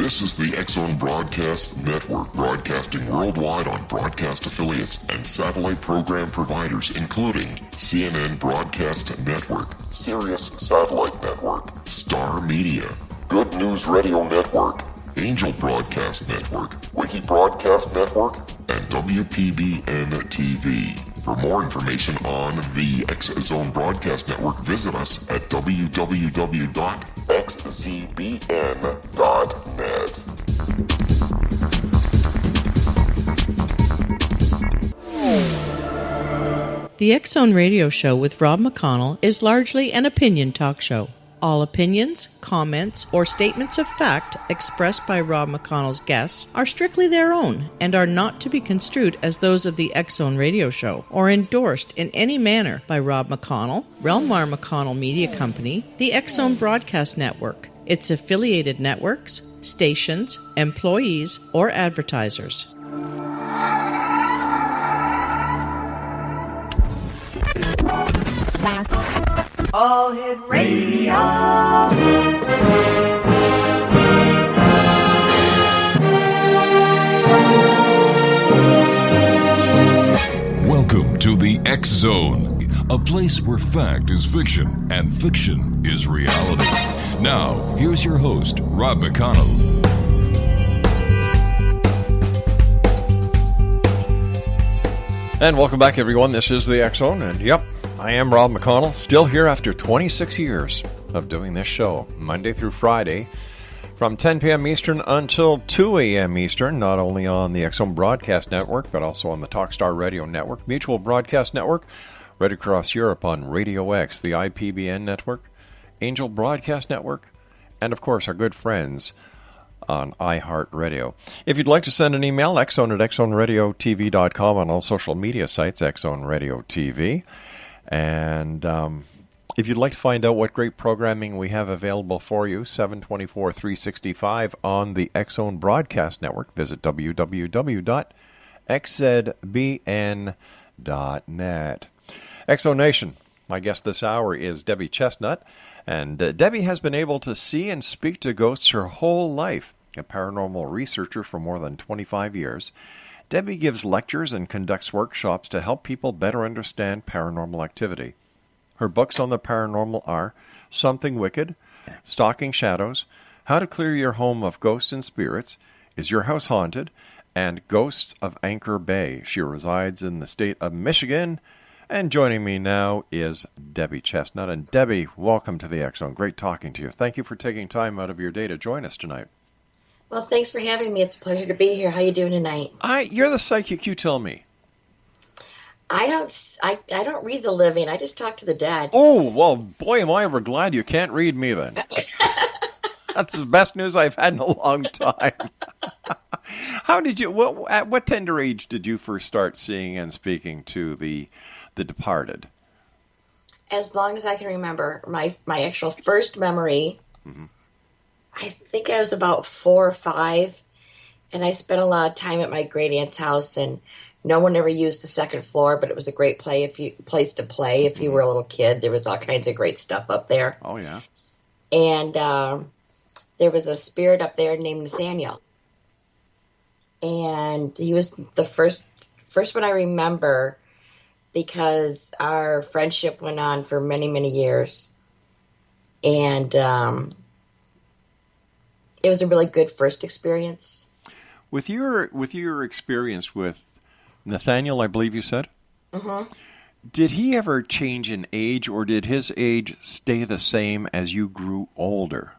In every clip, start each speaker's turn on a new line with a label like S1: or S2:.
S1: This is the X-Zone Broadcast Network, broadcasting worldwide on broadcast affiliates and satellite program providers, including CNN Broadcast Network, Sirius Satellite Network, Star Media, Good News Radio Network, Angel Broadcast Network, Wiki Broadcast Network, and WPBN TV. For more information on the X-Zone Broadcast Network, visit us at www.xzbn.net.
S2: The X-Zone Radio Show with Rob McConnell is largely an opinion talk show. All opinions, comments, or statements of fact expressed by Rob McConnell's guests are strictly their own and are not to be construed as those of the X-Zone Radio Show or endorsed in any manner by Rob McConnell, Relmar McConnell Media Company, the X-Zone Broadcast Network, its affiliated networks, stations, employees, or advertisers.
S3: All Hit Radio.
S4: Welcome to the X-Zone, a place where fact is fiction and fiction is reality. Now, here's your host, Rob McConnell.
S5: And welcome back, everyone. This is the X-Zone, and yep, I am Rob McConnell, still here after 26 years of doing this show, Monday through Friday, from 10 p.m. Eastern until 2 a.m. Eastern, not only on the X-Zone Broadcast Network, but also on the Talkstar Radio Network, Mutual Broadcast Network, right across Europe on Radio X, the IPBN Network, Angel Broadcast Network, and of course our good friends on iHeartRadio. If you'd like to send an email, xzone at xzoneradiotv.com, on all social media sites, X-Zone Radio TV. And if you'd like to find out what great programming we have available for you, 7/24/365 on the X-Zone Broadcast Network, visit www.xzbn.net. X-Zone Nation, my guest this hour is Debi Chestnut, and Debi has been able to see and speak to ghosts her whole life. A paranormal researcher for more than 25 years, Debi gives lectures and conducts workshops to help people better understand paranormal activity. Her books on the paranormal are Something Wicked, Stalking Shadows, How to Clear Your Home of Ghosts and Spirits, Is Your House Haunted, and Ghosts of Anchor Bay. She resides in the state of Michigan, and joining me now is Debi Chestnut. And Debi, welcome to the X-Zone. Great talking to you. Thank you for taking time out of your day to join us tonight.
S6: Well, thanks for having me. It's a pleasure to be here. How you doing tonight?
S5: You're the psychic, you tell me.
S6: I don't read the living. I just talk to the dead.
S5: Oh, well, boy, am I ever glad you can't read me then. That's the best news I've had in a long time. How did you, at what tender age did you first start seeing and speaking to the departed?
S6: As long as I can remember, my actual first memory, I think I was about 4 or 5, and I spent a lot of time at my great aunt's house, and no one ever used the second floor, but it was a great place to play if you were a little kid. There was all kinds of great stuff up there.
S5: Oh, yeah.
S6: And there was a spirit up there named Nathaniel. And he was the first one I remember, because our friendship went on for many, many years. And it was a really good first experience.
S5: With your experience with Nathaniel, I believe you said?
S6: Mm-hmm.
S5: Did he ever change in age, or did his age stay the same as you grew older?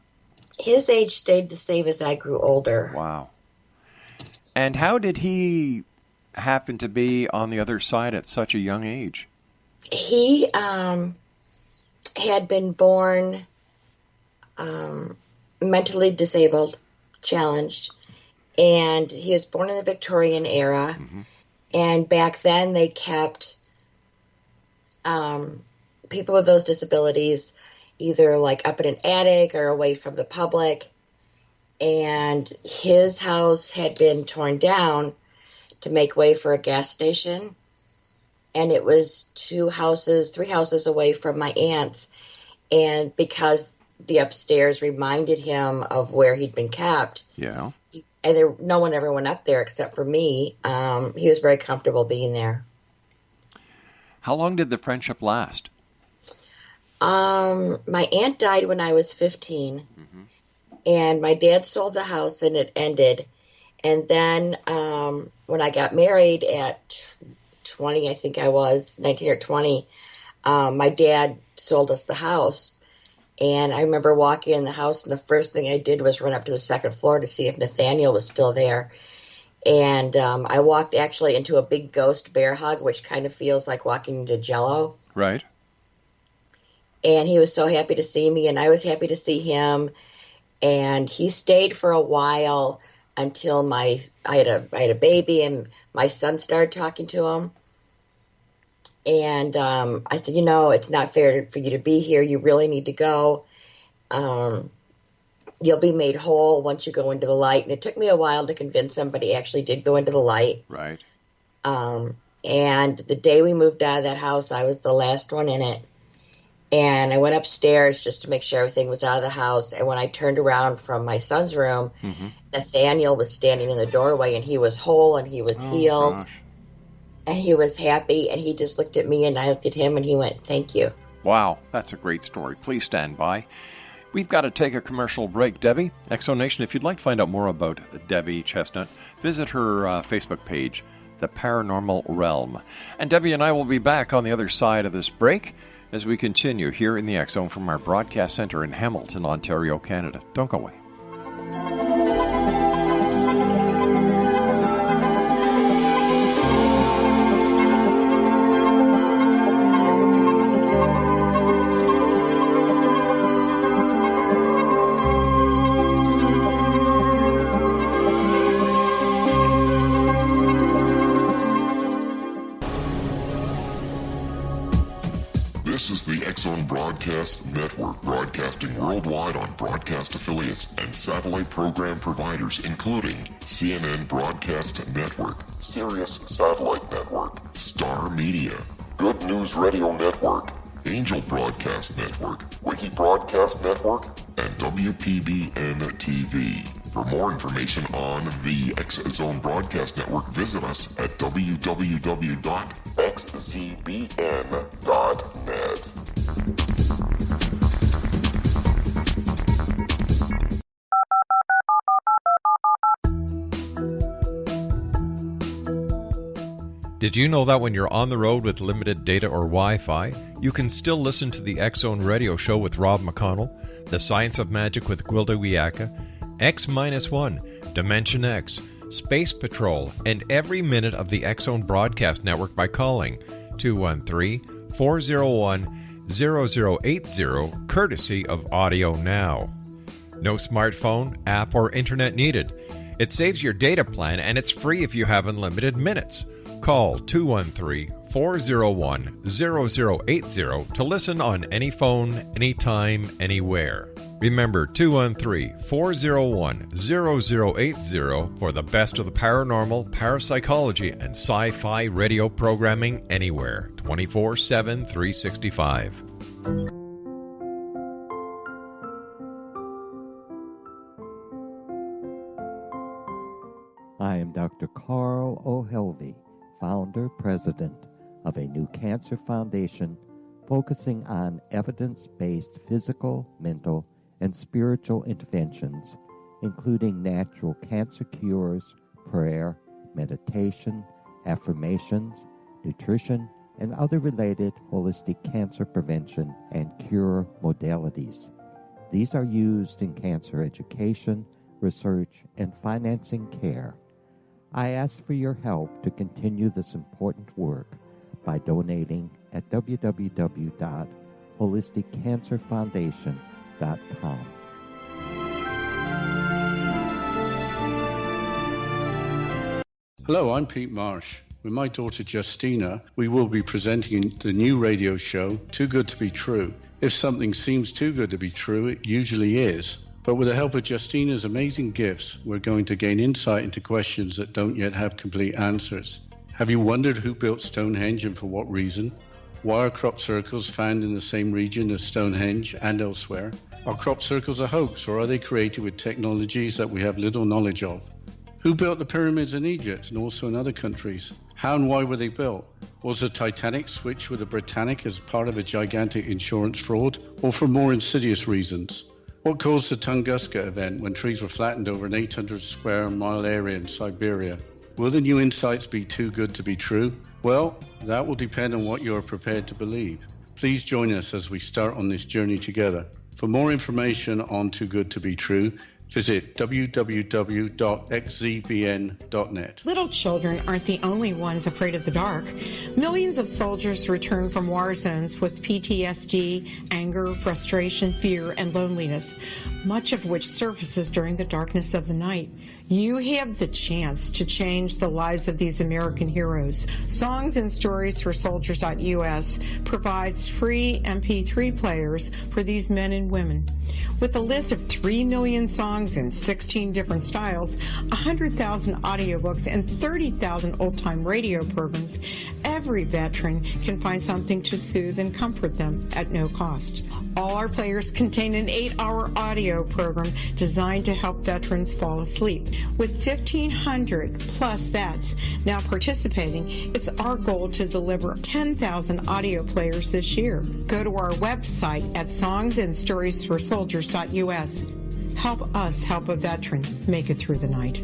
S6: His age stayed the same as I grew older.
S5: Wow. And how did he happen to be on the other side at such a young age?
S6: He had been born mentally disabled, challenged, and he was born in the Victorian era. Mm-hmm. And back then they kept people with those disabilities either like up in an attic or away from the public. And his house had been torn down to make way for a gas station. And it was 3 houses away from my aunt's. And because the upstairs reminded him of where he'd been kept.
S5: Yeah.
S6: And no one ever went up there except for me. He was very comfortable being there.
S5: How long did the friendship last?
S6: My aunt died when I was 15, and my dad sold the house, and it ended. And then when I got married at 20, I think I was, 19 or 20, my dad sold us the house. And I remember walking in the house, and the first thing I did was run up to the second floor to see if Nathaniel was still there. And I walked actually into a big ghost bear hug, which kind of feels like walking into Jell-O.
S5: Right.
S6: And he was so happy to see me, and I was happy to see him. And he stayed for a while until I had a baby, and my son started talking to him. And I said, it's not fair for you to be here. You really need to go. You'll be made whole once you go into the light. And it took me a while to convince him, but he actually did go into the light.
S5: Right.
S6: And the day we moved out of that house, I was the last one in it. And I went upstairs just to make sure everything was out of the house. And when I turned around from my son's room, Nathaniel was standing in the doorway, and he was whole, and he was healed. Gosh. And he was happy, and he just looked at me, and I looked at him, and he went, "Thank you."
S5: Wow, that's a great story. Please stand by. We've got to take a commercial break. Debbie, Exonation, if you'd like to find out more about Debi Chestnut, visit her Facebook page, The Paranormal Realm. And Debbie and I will be back on the other side of this break as we continue here in the X-Zone from our broadcast center in Hamilton, Ontario, Canada. Don't go away.
S1: This is the X-Zone Broadcast Network, broadcasting worldwide on broadcast affiliates and satellite program providers, including CNN Broadcast Network, Sirius Satellite Network, Star Media, Good News Radio Network, Angel Broadcast Network, Wiki Broadcast Network, and WPBN TV. For more information on the X-Zone Broadcast Network, visit us at www.xzbn.net.
S5: Did you know that when you're on the road with limited data or Wi-Fi, you can still listen to the X-Zone Radio Show with Rob McConnell, The Science of Magic with Gwilda Wiyaka, X-1, Dimension X, Space Patrol, and every minute of the X-Zone Broadcast Network by calling 213-401-0080, courtesy of Audio Now. No smartphone, app, or internet needed. It saves your data plan, and it's free if you have unlimited minutes. Call 213-401-0080 to listen on any phone, anytime, anywhere. Remember 213-401-0080 for the best of the paranormal, parapsychology, and sci-fi radio programming anywhere, 24/7, 365.
S7: I am Dr. Carl O'Helvey, founder, president of a new cancer foundation focusing on evidence-based physical, mental, and spiritual interventions, including natural cancer cures, prayer, meditation, affirmations, nutrition, and other related holistic cancer prevention and cure modalities. These are used in cancer education, research, and financing care. I ask for your help to continue this important work by donating at www.holisticcancerfoundation.com.
S8: Hello, I'm Pete Marsh. With my daughter Justina, we will be presenting the new radio show, Too Good to Be True. If something seems too good to be true, it usually is. But with the help of Justina's amazing gifts, we're going to gain insight into questions that don't yet have complete answers. Have you wondered who built Stonehenge and for what reason? Why are crop circles found in the same region as Stonehenge and elsewhere? Are crop circles a hoax, or are they created with technologies that we have little knowledge of? Who built the pyramids in Egypt and also in other countries? How and why were they built? Was the Titanic switched with the Britannic as part of a gigantic insurance fraud, or for more insidious reasons? What caused the Tunguska event when trees were flattened over an 800 square mile area in Siberia? Will the new insights be too good to be true? Well, that will depend on what you are prepared to believe. Please join us as we start on this journey together. For more information on Too Good to Be True, visit www.xzbn.net.
S9: Little children aren't the only ones afraid of the dark. Millions of soldiers return from war zones with PTSD, anger, frustration, fear, and loneliness, much of which surfaces during the darkness of the night. You have the chance to change the lives of these American heroes. Songs and Stories for Soldiers.us provides free MP3 players for these men and women. With a list of 3 million songs in 16 different styles, 100,000 audiobooks, and 30,000 old-time radio programs, every veteran can find something to soothe and comfort them at no cost. All our players contain an 8-hour audio program designed to help veterans fall asleep. With 1,500 plus vets now participating, it's our goal to deliver 10,000 audio players this year. Go to our website at songsandstoriesforsoldiers.us. Help us help a veteran make it through the night.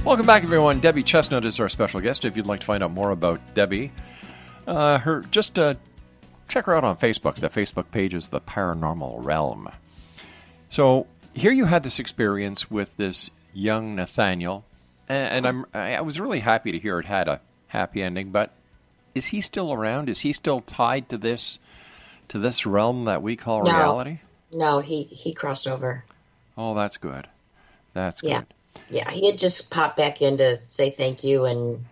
S5: Welcome back, everyone. Debi Chestnut is our special guest. If you'd like to find out more about Debi, check her out on Facebook. The Facebook page is The Paranormal Realm. So here you had this experience with this young Nathaniel, and I was really happy to hear it had a happy ending. But is he still around? Is he still tied to this realm that we call reality?
S6: No, he crossed over.
S5: Oh, that's good. That's good.
S6: Yeah. Yeah, he had just popped back in to say thank you, and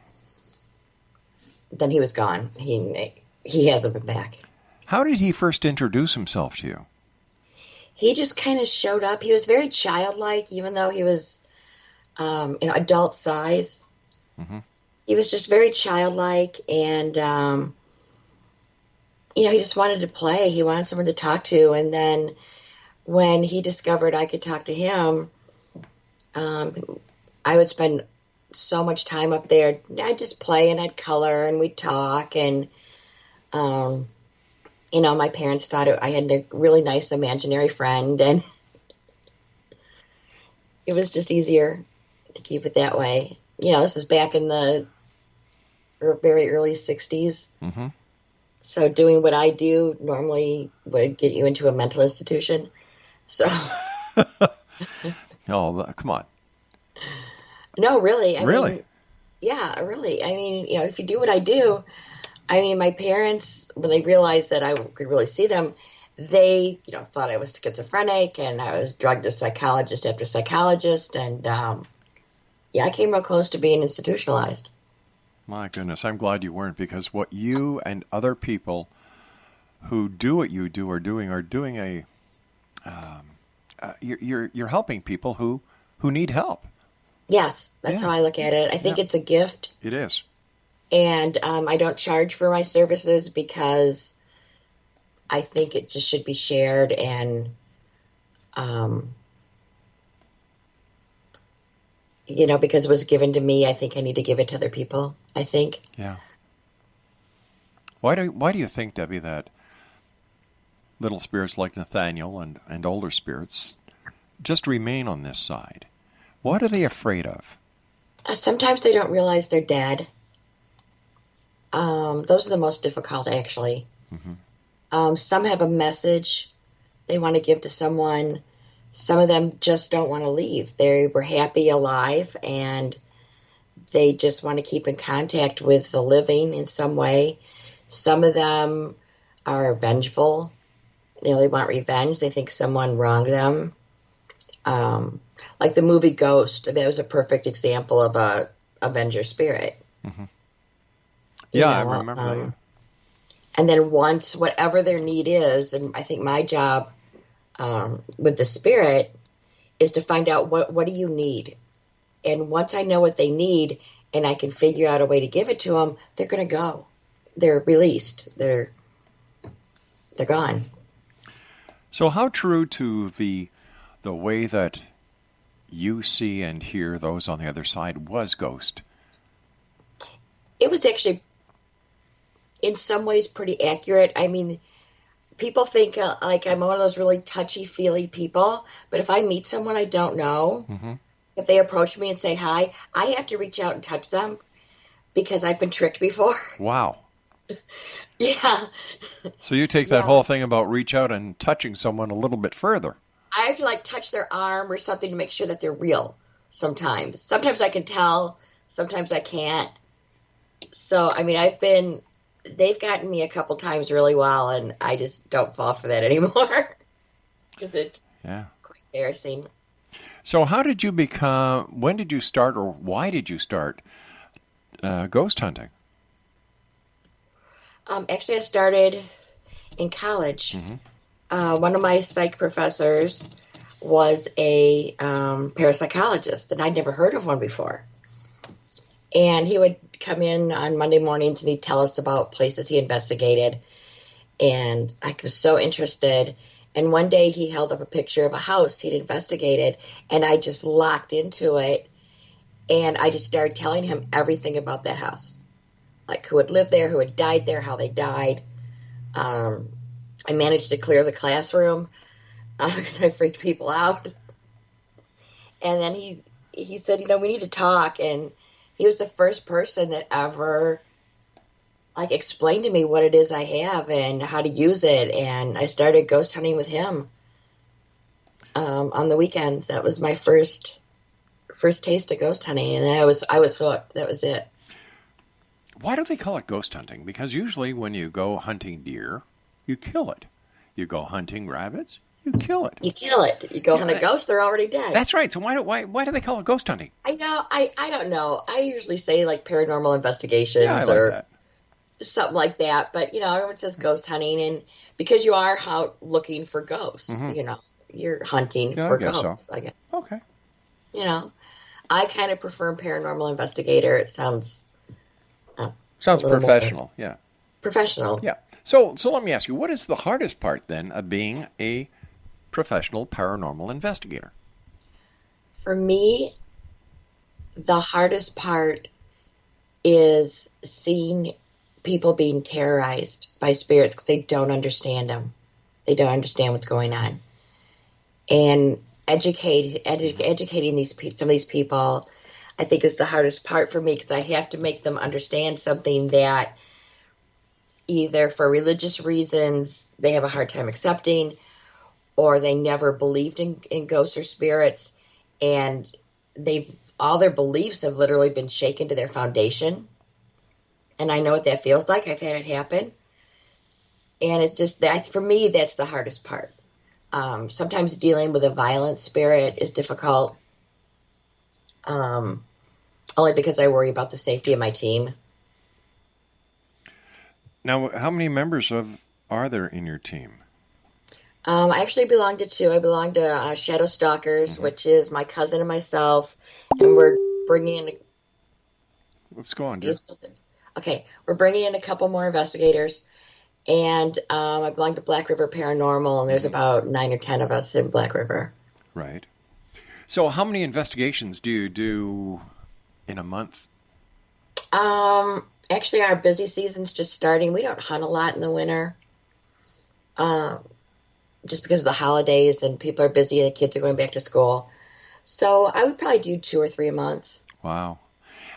S6: then he was gone. He hasn't been back.
S5: How did he first introduce himself to you?
S6: He just kind of showed up. He was very childlike, even though he was, adult size. Mm-hmm. He was just very childlike, and he just wanted to play. He wanted someone to talk to, and then when he discovered I could talk to him, I would spend so much time up there. I'd just play and I'd color and we'd talk, and my parents thought I had a really nice imaginary friend, and it was just easier to keep it that way. This is back in the very early 60s. Mm-hmm. So doing what I do normally would get you into a mental institution. So.
S5: Oh, come on.
S6: No, really.
S5: Really?
S6: Really. If you do what I do, my parents, when they realized that I could really see them, they, thought I was schizophrenic, and I was drugged to psychologist after psychologist, and, I came real close to being institutionalized.
S5: My goodness, I'm glad you weren't, because what you and other people who do what you do are doing you're helping people who need help.
S6: Yes, that's how I look at it. I think it's a gift.
S5: It is.
S6: And I don't charge for my services because I think it just should be shared, and because it was given to me, I think I need to give it to other people. I think.
S5: Yeah. Why do you think, Debi, that little spirits like Nathaniel and older spirits just remain on this side? What are they afraid of?
S6: Sometimes they don't realize they're dead. Those are the most difficult, actually. Mm-hmm. Some have a message they want to give to someone. Some of them just don't want to leave. They were happy alive, and they just want to keep in contact with the living in some way. Some of them are vengeful. They want revenge. They think someone wronged them. Like the movie Ghost, that was a perfect example of a avenger spirit. Mm-hmm.
S5: Yeah, I remember that.
S6: And then once whatever their need is, and I think my job with the spirit is to find out what do you need. And once I know what they need and I can figure out a way to give it to them, they're going to go. They're released. They're gone.
S5: So how true to the way that you see and hear those on the other side was Ghost?
S6: It was actually, in some ways, pretty accurate. I mean, people think like I'm one of those really touchy-feely people, but if I meet someone I don't know, if they approach me and say hi, I have to reach out and touch them because I've been tricked before.
S5: Wow.
S6: Yeah.
S5: So you take that whole thing about reach out and touching someone a little bit further. I
S6: have to like touch their arm or something to make sure that they're real sometimes. Sometimes I can tell, sometimes I can't. So, I mean, they've gotten me a couple times really well, and I just don't fall for that anymore because it's quite embarrassing.
S5: So when did you start, or why did you start ghost hunting?
S6: Actually, I started in college. One of my psych professors was a parapsychologist, and I'd never heard of one before. And he would come in on Monday mornings, and he'd tell us about places he investigated. And I was so interested. And one day he held up a picture of a house he'd investigated, and I just locked into it. And I just started telling him everything about that house. Like who had lived there, who had died there, how they died. I managed to clear the classroom because I freaked people out. And then he said, we need to talk. And he was the first person that ever like explained to me what it is I have and how to use it. And I started ghost hunting with him on the weekends. That was my first taste of ghost hunting, and I was hooked. That was it.
S5: Why do they call it ghost hunting? Because usually when you go hunting deer, you kill it. You go hunting rabbits, you kill it.
S6: You kill it. You go hunt a ghost, they're already dead.
S5: That's right. So why do they call it ghost hunting?
S6: I know. I don't know. I usually say like paranormal investigations
S5: or
S6: something like that. But everyone says ghost hunting, and because you are out looking for ghosts, you're hunting for ghosts.
S5: So.
S6: I guess.
S5: Okay.
S6: I kind of prefer paranormal investigator. It sounds
S5: professional. Yeah.
S6: Professional.
S5: Yeah. So let me ask you, what is the hardest part then of being a professional paranormal investigator?
S6: For me, the hardest part is seeing people being terrorized by spirits because they don't understand them. They don't understand what's going on. And educating some of these people, I think, is the hardest part for me because I have to make them understand something that either for religious reasons they have a hard time accepting, or they never believed in ghosts or spirits, and all their beliefs have literally been shaken to their foundation. And I know what that feels like. I've had it happen. And it's just for me, that's the hardest part. Sometimes dealing with a violent spirit is difficult, only because I worry about the safety of my team.
S5: Now, how many members are there in your team?
S6: I actually belong to two. I belong to Shadow Stalkers, which is my cousin and myself, and we're bringing in...
S5: What's going on, dear?
S6: Okay, we're bringing in a couple more investigators, and I belong to Black River Paranormal, and there's about 9 or 10 of us in Black River.
S5: Right. So how many investigations do you do in a month?
S6: Actually, our busy season's just starting. We don't hunt a lot in the winter, just because of the holidays and people are busy and the kids are going back to school. So I would probably do 2 or 3 a month.
S5: Wow.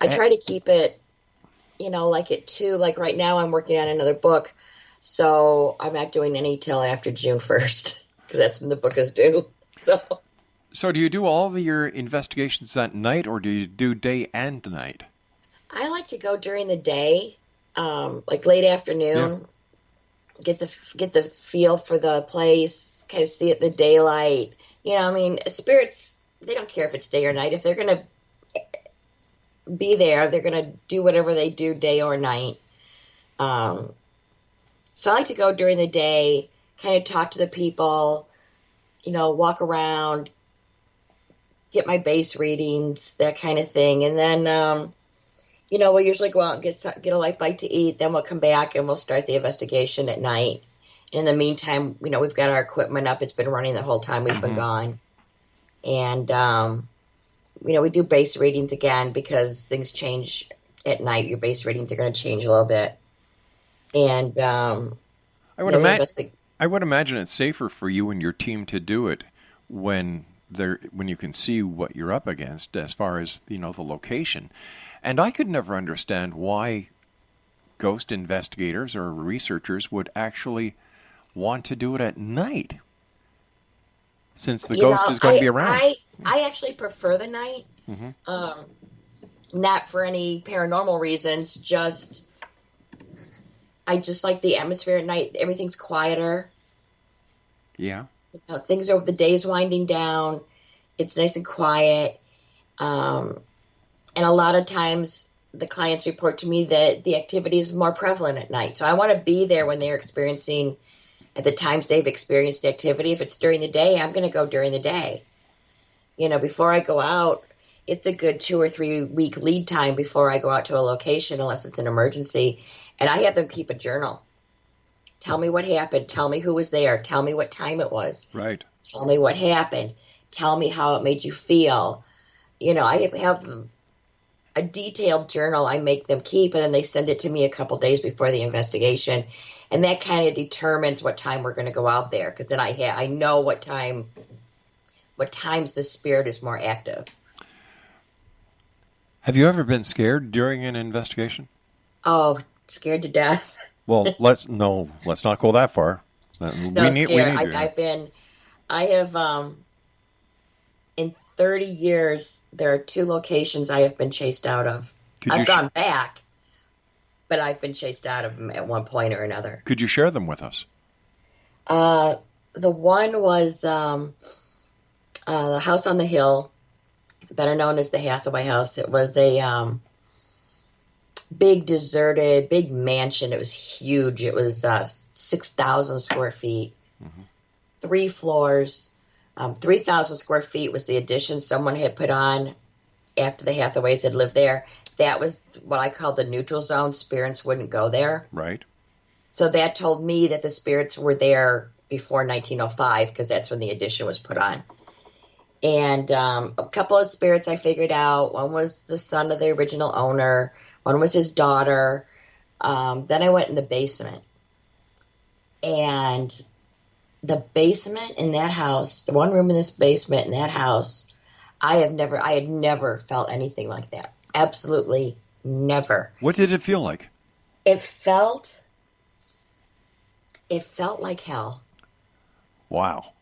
S6: I try to keep it, like at 2. Like right now I'm working on another book, so I'm not doing any till after June 1st, because that's when the book is due. So
S5: do you do all of your investigations at night, or do you do day and night?
S6: I like to go during the day, like late afternoon, get the feel for the place, kind of see it in the daylight. Spirits, they don't care if it's day or night. If they're going to be there, they're going to do whatever they do day or night. So I like to go during the day, kind of talk to the people, walk around, get my base readings, that kind of thing. And then, we'll usually go out and get a light bite to eat. Then we'll come back and we'll start the investigation at night. In the meantime, we've got our equipment up. It's been running the whole time we've been gone. And, we do base readings again because things change at night. Your base readings are going to change a little bit. And
S5: I would imagine it's safer for you and your team to do it when you can see what you're up against as far as, the location. And I could never understand why ghost investigators or researchers would actually want to do it at night, since the ghost is going to be around.
S6: I actually prefer the night, not for any paranormal reasons, I just like the atmosphere at night. Everything's quieter.
S5: Yeah.
S6: The day's winding down. It's nice and quiet. And a lot of times the clients report to me that the activity is more prevalent at night. So I want to be there when they're experiencing, at the times they've experienced the activity. If it's during the day, I'm going to go during the day. Before I go out, it's a good 2 or 3 week lead time before I go out to a location, unless it's an emergency. And I have them keep a journal. Tell me what happened. Tell me who was there. Tell me what time it was.
S5: Right.
S6: Tell me what happened. Tell me how it made you feel. I have a detailed journal I make them keep, and then they send it to me a couple days before the investigation. And that kind of determines what time we're going to go out there, because then I know what times the spirit is more active.
S5: Have you ever been scared during an investigation?
S6: Oh, scared to death.
S5: Well, let's not go that far.
S6: I have, in 30 years, there are 2 locations I have been chased out of. I've gone back, but I've been chased out of them at one point or another.
S5: Could you share them with us?
S6: The one was the house on the hill, better known as the Hathaway House. It was a big deserted, big mansion. It was huge. It was 6,000 square feet, 3 floors. 3,000 square feet was the addition someone had put on after the Hathaways had lived there. That was what I call the neutral zone. Spirits wouldn't go there.
S5: Right.
S6: So that told me that the spirits were there before 1905, because that's when the addition was put on. And a couple of spirits I figured out. One was the son of the original owner. One was his daughter. Then I went in the basement. And the basement in that house, the one room in this basement in that house, I had never felt anything like that. Absolutely never.
S5: What did it feel like?
S6: It felt like hell.
S5: Wow.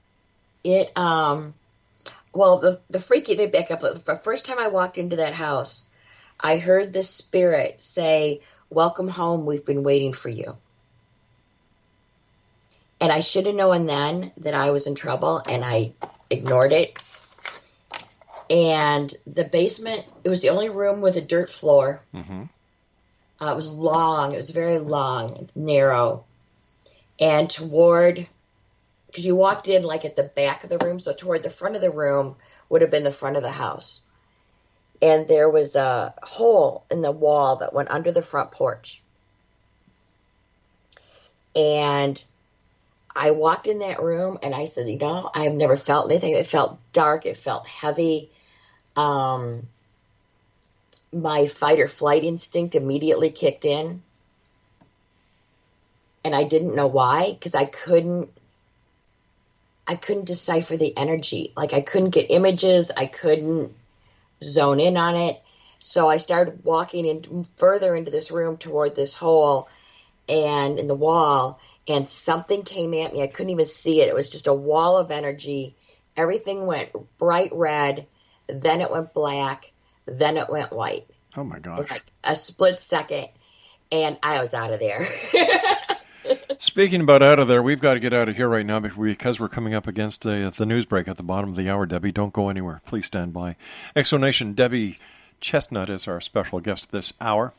S6: Well, the freaky, they back up. The first time I walked into that house, I heard the spirit say, "Welcome home, we've been waiting for you." And I should have known then that I was in trouble, and I ignored it. And the basement, it was the only room with a dirt floor. It was long. It was very long, narrow. And because you walked in like at the back of the room, so toward the front of the room would have been the front of the house. And there was a hole in the wall that went under the front porch. And I walked in that room and I said, I have never felt anything. It felt dark. It felt heavy. My fight or flight instinct immediately kicked in. And I didn't know why, because I couldn't decipher the energy. Like, I couldn't get images. I couldn't zone in on it. So I started walking in further into this room toward this hole and in the wall, and something came at me. I couldn't even see it. It was just a wall of energy. Everything went bright red. Then it went black. Then it went white.
S5: Oh, my gosh.
S6: Like a split second, and I was out of there.
S5: Speaking about out of there, we've got to get out of here right now because we're coming up against the news break at the bottom of the hour. Debbie, don't go anywhere. Please stand by. Exonation, Debi Chestnut is our special guest this hour.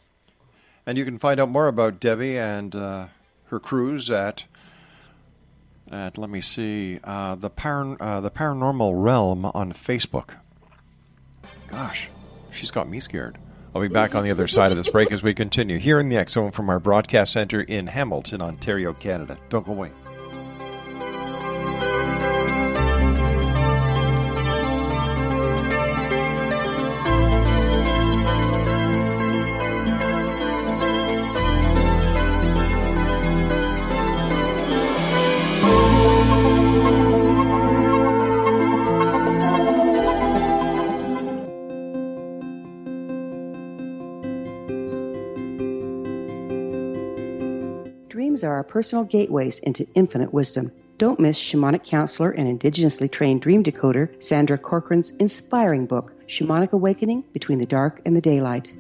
S5: And you can find out more about Debbie and her cruise at let me see, the Paranormal Realm on Facebook. Gosh, she's got me scared. I'll be back on the other side of this break as we continue here in the X Zone from our broadcast center in Hamilton, Ontario, Canada. Don't go away.
S10: Dreams are our personal gateways into infinite wisdom. Don't miss shamanic counselor and indigenously trained dream decoder Sandra Corcoran's inspiring book, Shamanic Awakening Between the Dark and the Daylight.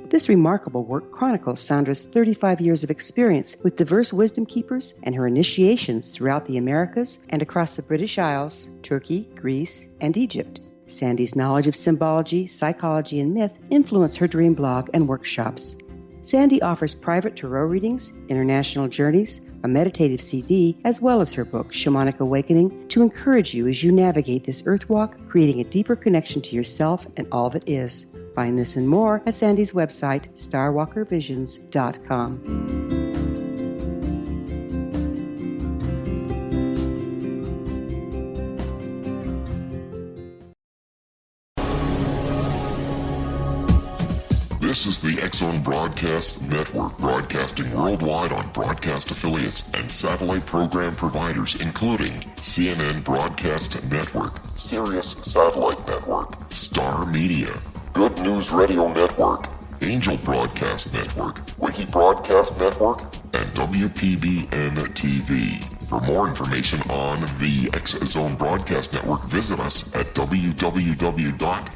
S10: This remarkable work chronicles Sandra's 35 years of experience with diverse wisdom keepers and her initiations throughout the Americas and across the British Isles, Turkey, Greece, and Egypt. Sandy's knowledge of symbology, psychology, and myth influence her dream blog and workshops. Sandy offers private tarot readings, international journeys, a meditative CD, as well as her book, Shamanic Awakening, to encourage you as you navigate this earthwalk, creating a deeper connection to yourself and all that is. Find this and more at Sandy's website, starwalkervisions.com.
S1: This is the X Zone Broadcast Network, broadcasting worldwide on broadcast affiliates and satellite program providers, including CNN Broadcast Network, Sirius Satellite Network, Star Media, Good News Radio Network, Angel Broadcast Network, Wiki Broadcast Network, and WPBN TV. For more information on the X Zone Broadcast Network, visit us at www.xzbn.net.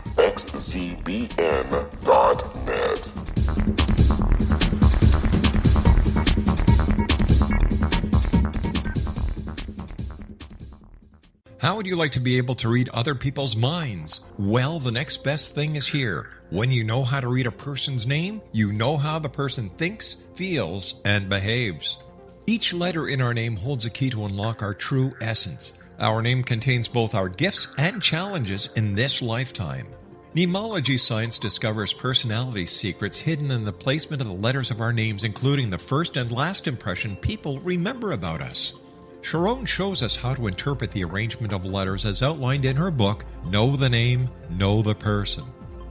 S11: How would you like to be able to read other people's minds? Well, the next best thing is here. When you know how to read a person's name, you know how the person thinks, feels, and behaves. Each letter in our name holds a key to unlock our true essence. Our name contains both our gifts and challenges in this lifetime. Mnemology science discovers personality secrets hidden in the placement of the letters of our names, including the first and last impression people remember about us. Sharon shows us how to interpret the arrangement of letters as outlined in her book, Know the Name, Know the Person.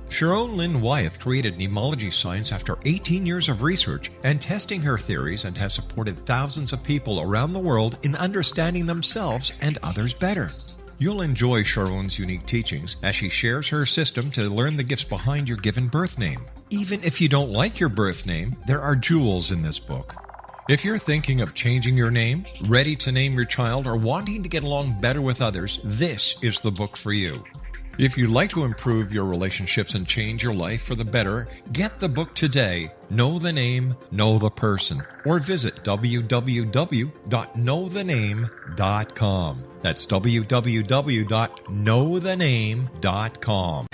S11: Sharon Lynn Wyeth created mnemology science after 18 years of research and testing her theories, and has supported thousands of people around the world in understanding themselves and others better. You'll enjoy Sharon's unique teachings as she shares her system to learn the gifts behind your given birth name. Even if you don't like your birth name, there are jewels in this book. If you're thinking of changing your name, ready to name your child, or wanting to get along better with others, this is the book for you. If you'd like to improve your relationships and change your life for the better, get the book today, Know the Name, Know the Person, or visit www.knowthename.com. That's www.knowthename.com.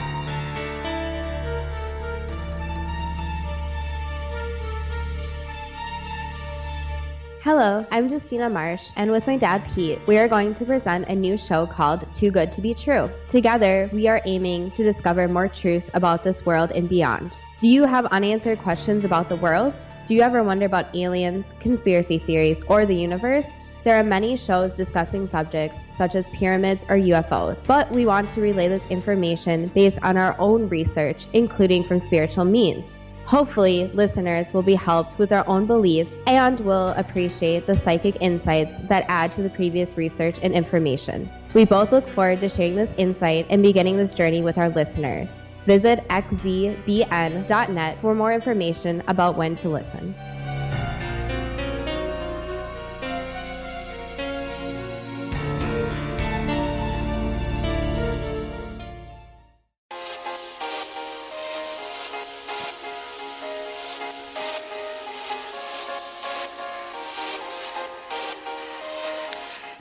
S12: Hello, I'm Justina Marsh, and with my dad Pete, we are going to present a new show called Too Good to Be True. Together, we are aiming to discover more truths about this world and beyond. Do you have unanswered questions about the world? Do you ever wonder about aliens, conspiracy theories, or the universe? There are many shows discussing subjects such as pyramids or UFOs, but we want to relay this information based on our own research, including from spiritual means. Hopefully, listeners will be helped with their own beliefs and will appreciate the psychic insights that add to the previous research and information. We both look forward to sharing this insight and beginning this journey with our listeners. Visit xzbn.net for more information about when to listen.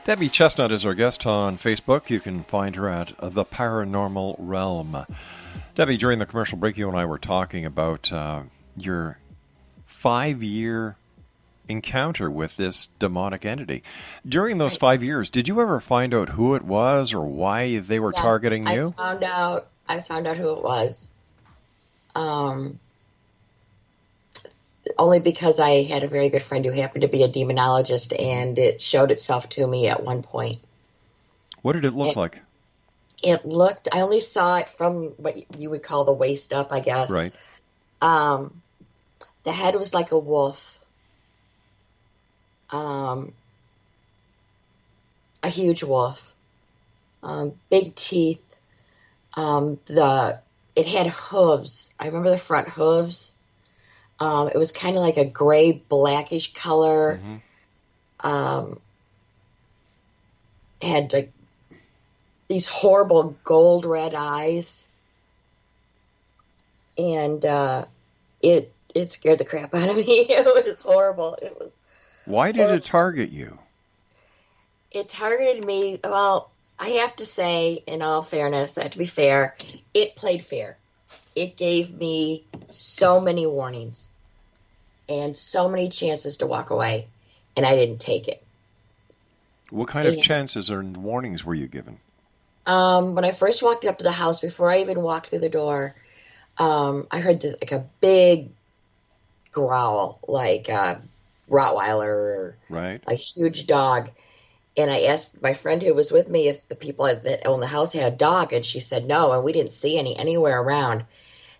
S5: Debi Chestnut is our guest on Facebook. You can find her at The Paranormal Realm. Debbie, during the commercial break, you and I were talking about your 5-year encounter with this demonic entity. During those 5 years, did you ever find out who it was or why they were targeting you?
S6: I found out who it was. Only because I had a very good friend who happened to be a demonologist, and it showed itself to me at one point.
S5: What did it look like?
S6: I only saw it from what you would call the waist up, I guess.
S5: Right.
S6: The head was like a wolf. A huge wolf. Big teeth. It had hooves. I remember the front hooves. It was kind of like a gray, blackish color. It had like these horrible gold red eyes. And it scared the crap out of me. It was horrible. It was.
S5: Why did it target you?
S6: It targeted me. Well, I have to say, in all fairness, I have to be fair, it played fair. It gave me so many warnings and so many chances to walk away, and I didn't take it.
S5: What kind of chances or warnings were you given?
S6: When I first walked up to the house, before I even walked through the door, I heard like a big growl, like a Rottweiler or a huge dog. And I asked my friend who was with me if the people that own the house had a dog, and she said no, and we didn't see any anywhere around.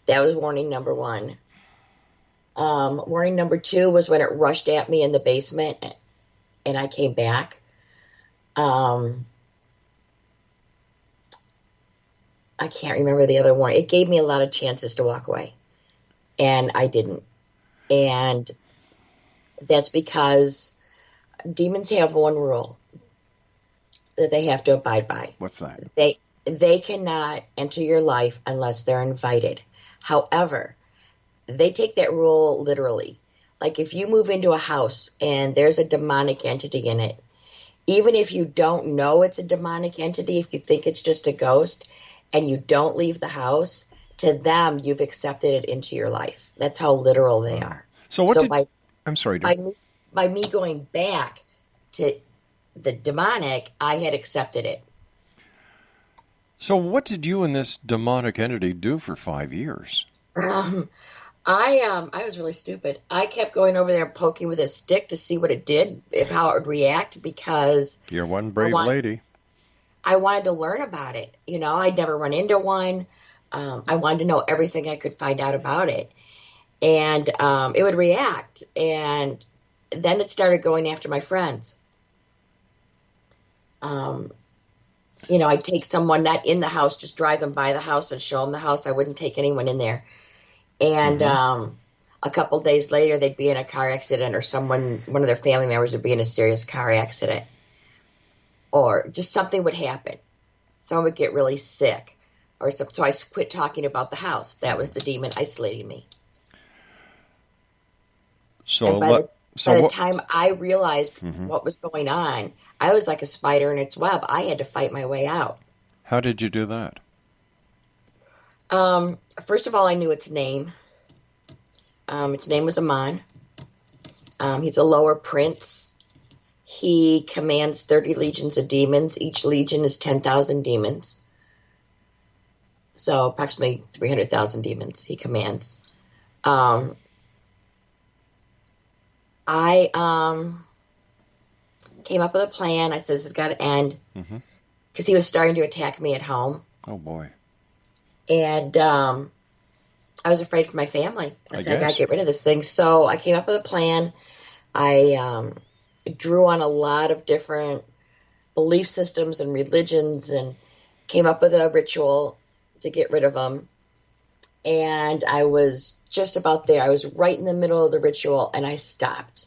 S6: That was warning number one. Warning number two was when it rushed at me in the basement, and I came back. I can't remember the other one. It gave me a lot of chances to walk away, and I didn't. And that's because demons have one rule that they have to abide by.
S5: What's that?
S6: They cannot enter your life unless they're invited. However, they take that rule literally. Like if you move into a house and there's a demonic entity in it, even if you don't know it's a demonic entity, if you think it's just a ghost and you don't leave the house, to them you've accepted it into your life. That's how literal they are.
S5: I'm sorry.
S6: By me going back to the demonic, I had accepted it.
S5: So what did you and this demonic entity do for 5 years?
S6: I was really stupid. I kept going over there and poking with a stick to see what it did, how it would react, because
S5: you're one brave lady.
S6: I wanted to learn about it. You know, I'd never run into one. I wanted to know everything I could find out about it. And it would react. And then it started going after my friends. You know, I'd take someone not in the house, just drive them by the house and show them the house. I wouldn't take anyone in there. And a couple days later, they'd be in a car accident, or one of their family members would be in a serious car accident, or just something would happen. Someone would get really sick, or so I quit talking about the house. That was the demon isolating me.
S5: So
S6: by the time I realized what was going on, I was like a spider in its web. I had to fight my way out.
S5: How did you do that?
S6: First of all, I knew its name. Its name was Amon. He's a lower prince. He commands 30 legions of demons. Each legion is 10,000 demons. So approximately 300,000 demons he commands. I came up with a plan. I said, this has got to end. Because he was starting to attack me at home.
S5: Oh, boy.
S6: And I was afraid for my family. I said, I got to get rid of this thing. So I came up with a plan. I drew on a lot of different belief systems and religions and came up with a ritual to get rid of him. And I was just about there. I was right in the middle of the ritual, and I stopped.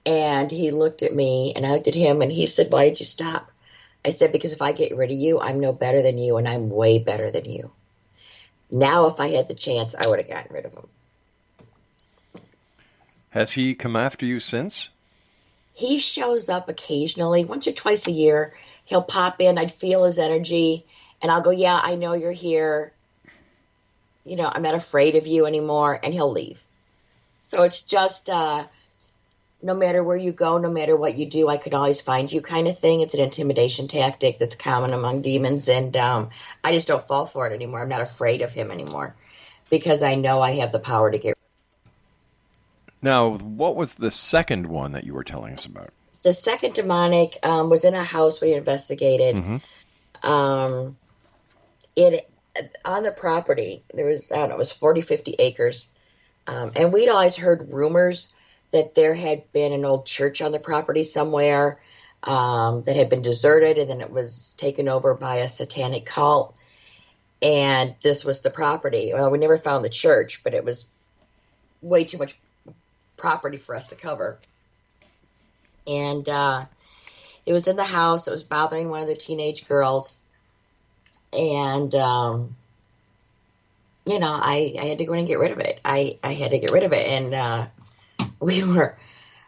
S6: And he looked at me, and I looked at him, and he said, why did you stop? I said, because if I get rid of you, I'm no better than you, and I'm way better than you. Now, if I had the chance, I would have gotten rid of him.
S5: Has he come after you since?
S6: He shows up occasionally, once or twice a year. He'll pop in. I'd feel his energy, and I'll go, yeah, I know you're here. You know, I'm not afraid of you anymore, and he'll leave. So it's just no matter where you go, no matter what you do, I could always find you kind of thing. It's an intimidation tactic that's common among demons, and I just don't fall for it anymore. I'm not afraid of him anymore because I know I have the power to get.
S5: Now, what was the second one that you were telling us about?
S6: The second demonic was in a house we investigated. It on the property, there was, I don't know, it was 40, 50 acres. And we'd always heard rumors that there had been an old church on the property somewhere that had been deserted, and then it was taken over by a satanic cult. And this was the property. Well, we never found the church, but it was way too much property for us to cover. And it was in the house. It was bothering one of the teenage girls. And, you know, I had to go in and get rid of it. I had to get rid of it. And we were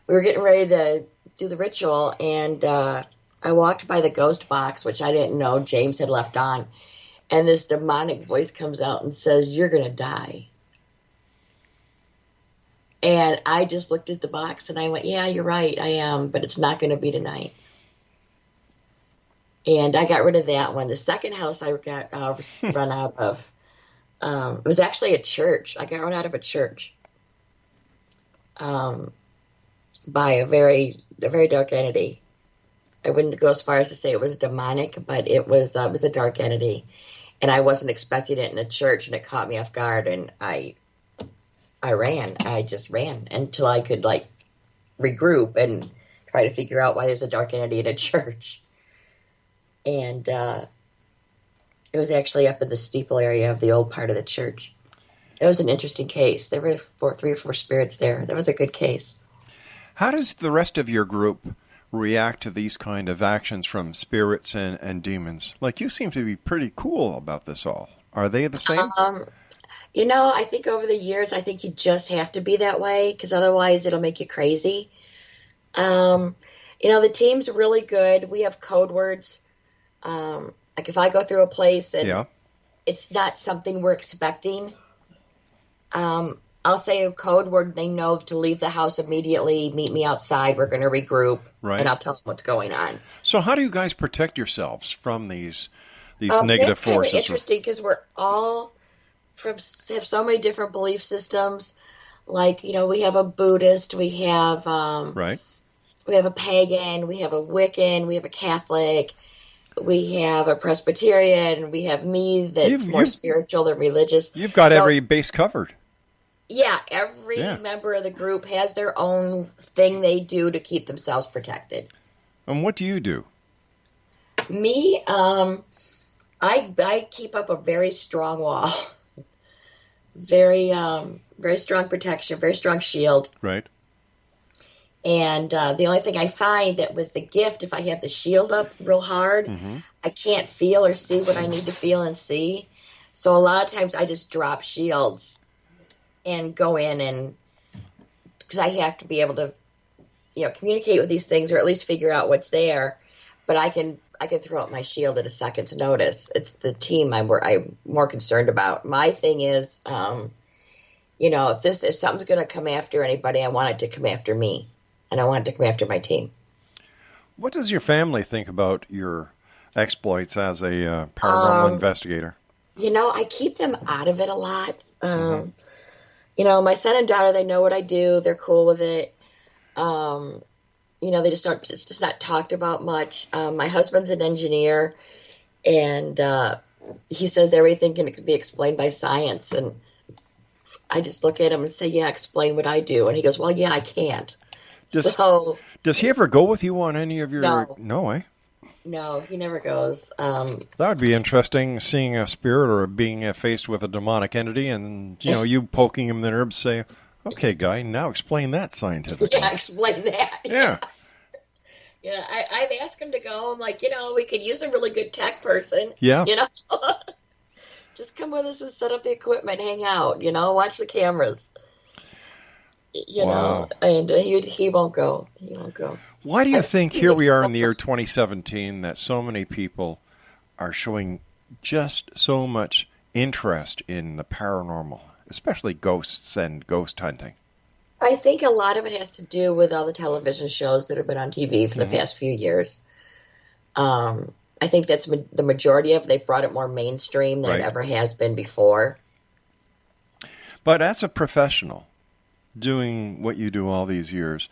S6: getting ready to do the ritual. And I walked by the ghost box, which I didn't know James had left on. And this demonic voice comes out and says, "You're going to die." And I just looked at the box and I went, "Yeah, you're right, I am, but it's not going to be tonight." And I got rid of that one. The second house I got run out of, it was actually a church. I got run out of a church by a very dark entity. I wouldn't go as far as to say it was demonic, but it was a dark entity. And I wasn't expecting it in a church, and it caught me off guard, and I ran. I just ran until I could, like, regroup and try to figure out why there's a dark entity in a church. And it was actually up in the steeple area of the old part of the church. It was an interesting case. There were 3 or 4 spirits there. That was a good case.
S5: How does the rest of your group react to these kind of actions from spirits and demons? Like, you seem to be pretty cool about this all. Are they the same?
S6: You know, I think over the years, I think you just have to be that way, because otherwise it'll make you crazy. You know, the team's really good. We have code words. Like if I go through a place and it's not something we're expecting, I'll say a code word. They know to leave the house immediately. Meet me outside. We're going to regroup, and I'll tell them what's going on.
S5: So, how do you guys protect yourselves from these negative forces? It's kind of
S6: interesting because we're all have so many different belief systems. Like, you know, we have a Buddhist, we have we have a pagan, we have a Wiccan, we have a Catholic, we have a Presbyterian, we have me that's more spiritual than religious.
S5: You've got every base covered.
S6: Yeah, every member of the group has their own thing they do to keep themselves protected.
S5: And what do you do?
S6: Me, I keep up a very strong wall. Very strong protection, very strong shield.
S5: Right.
S6: And the only thing I find that with the gift, if I have the shield up real hard, I can't feel or see what I need to feel and see. So a lot of times I just drop shields and go in, and because I have to be able to, you know, communicate with these things or at least figure out what's there. But I can throw up my shield at a second's notice. It's the team I'm more concerned about. My thing is, you know, if something's going to come after anybody, I want it to come after me, and I want it to come after my team.
S5: What does your family think about your exploits as a paranormal investigator?
S6: You know, I keep them out of it a lot. You know, my son and daughter, they know what I do. They're cool with it. You know, it's just not talked about much. My husband's an engineer, and he says everything can be explained by science. And I just look at him and say, "Yeah, explain what I do." And he goes, "Well, yeah, I can't."
S5: Does he ever go with you on any of your...
S6: No, No, he never goes.
S5: That would be interesting, seeing a spirit or being faced with a demonic entity, and you poking him in the ribs, say, "Okay, guy, now explain that scientifically."
S6: Yeah, explain that.
S5: Yeah.
S6: Yeah, I've asked him to go. I'm like, we could use a really good tech person.
S5: Yeah.
S6: Just come with us and set up the equipment, hang out, watch the cameras.
S5: Wow.
S6: And he won't go. He won't go.
S5: Why do you think here we are in the year 2017 that so many people are showing just so much interest in the paranormal, especially ghosts and ghost hunting?
S6: I think a lot of it has to do with all the television shows that have been on TV for the past few years. I think that's the majority of it. They've brought it more mainstream than it ever has been before.
S5: But as a professional, doing what you do all these years,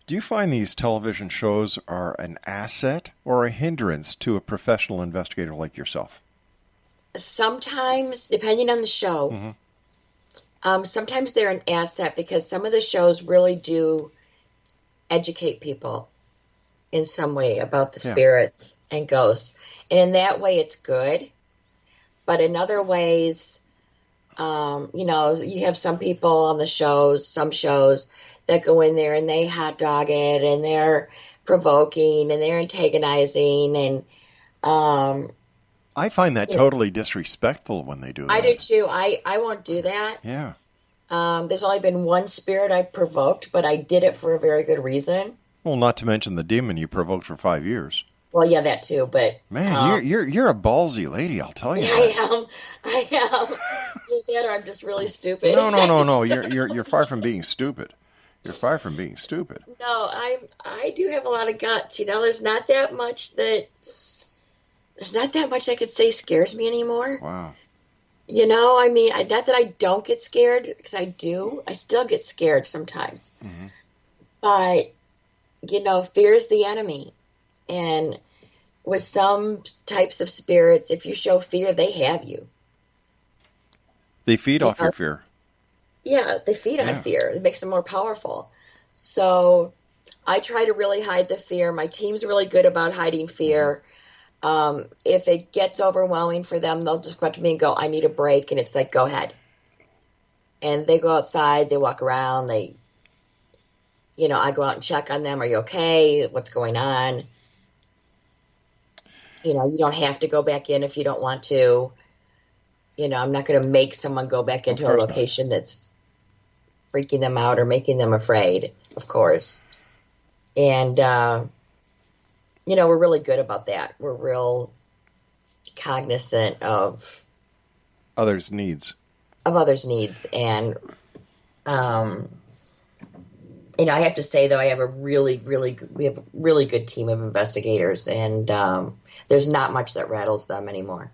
S5: do you find these television shows are an asset or a hindrance to a professional investigator like yourself?
S6: Sometimes, depending on the show, sometimes they're an asset because some of the shows really do educate people in some way about the spirits and ghosts. And in that way, it's good. But in other ways, you have some people on the shows, some shows that go in there and they hot dog it and they're provoking and they're antagonizing. And
S5: I find that totally disrespectful when they do that.
S6: I do too. I won't do that.
S5: Yeah.
S6: There's only been one spirit I provoked, but I did it for a very good reason.
S5: Well, not to mention the demon you provoked for 5 years.
S6: Well, yeah, that too, but...
S5: Man, you're a ballsy lady, I'll tell you.
S6: I am. Either that or I'm just really stupid.
S5: No. You're far from being stupid. You're far from being stupid.
S6: No, I do have a lot of guts. There's not that much that I could say scares me anymore.
S5: Wow.
S6: Not that I don't get scared, because I do. I still get scared sometimes. Mm-hmm. But, fear is the enemy. And with some types of spirits, if you show fear, they have you.
S5: They feed off your fear.
S6: Yeah, they feed on fear. It makes them more powerful. So I try to really hide the fear. My team's really good about hiding fear. If it gets overwhelming for them, they'll just come up to me and go, I need a break. And it's like, go ahead. And they go outside, they walk around, I go out and check on them. Are you okay? What's going on? You don't have to go back in if you don't want to. I'm not going to make someone go back into a location that's freaking them out or making them afraid, of course. And, we're really good about that. We're real cognizant of
S5: others' needs.
S6: And, I have to say, though, I have we have a really good team of investigators, and there's not much that rattles them anymore.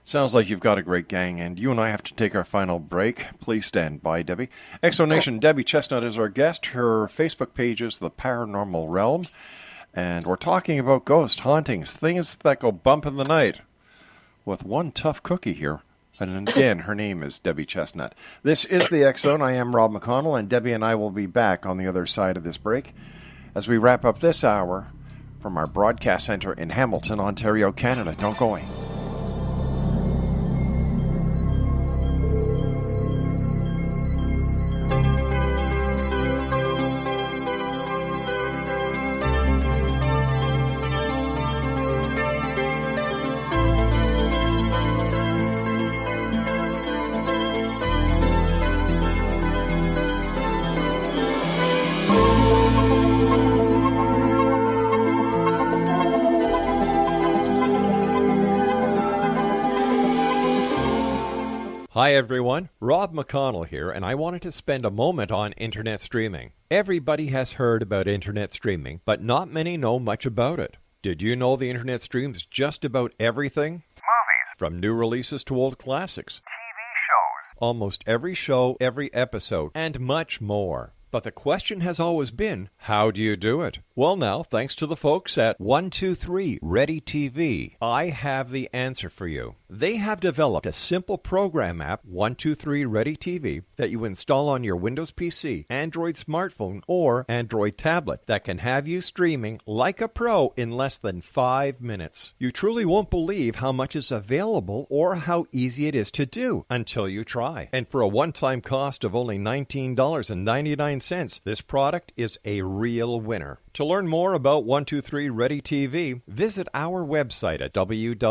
S5: Sounds like you've got a great gang, and you and I have to take our final break. Please stand by, Debbie. Exonation, Debi Chestnut is our guest. Her Facebook page is The Paranormal Realm, and we're talking about ghost hauntings, things that go bump in the night, with one tough cookie here. And again, her name is Debi Chestnut. This is the X-Zone. I am Rob McConnell, and Debbie and I will be back on the other side of this break as we wrap up this hour from our broadcast center in Hamilton, Ontario, Canada. Don't go away.
S11: Hi everyone, Rob McConnell here, and I wanted to spend a moment on internet streaming. Everybody has heard about internet streaming, but not many know much about it. Did you know the internet streams just about everything?
S13: Movies.
S11: From new releases to old classics.
S13: TV shows.
S11: Almost every show, every episode, and much more. But the question has always been, how do you do it? Well now, thanks to the folks at 123 Ready TV, I have the answer for you. They have developed a simple program app, 123 Ready TV, that you install on your Windows PC, Android smartphone, or Android tablet that can have you streaming like a pro in less than 5 minutes. You truly won't believe how much is available or how easy it is to do until you try. And for a one-time cost of only $19.99, this product is a real winner. To learn more about 123 Ready TV, visit our website at www.xzbn.net.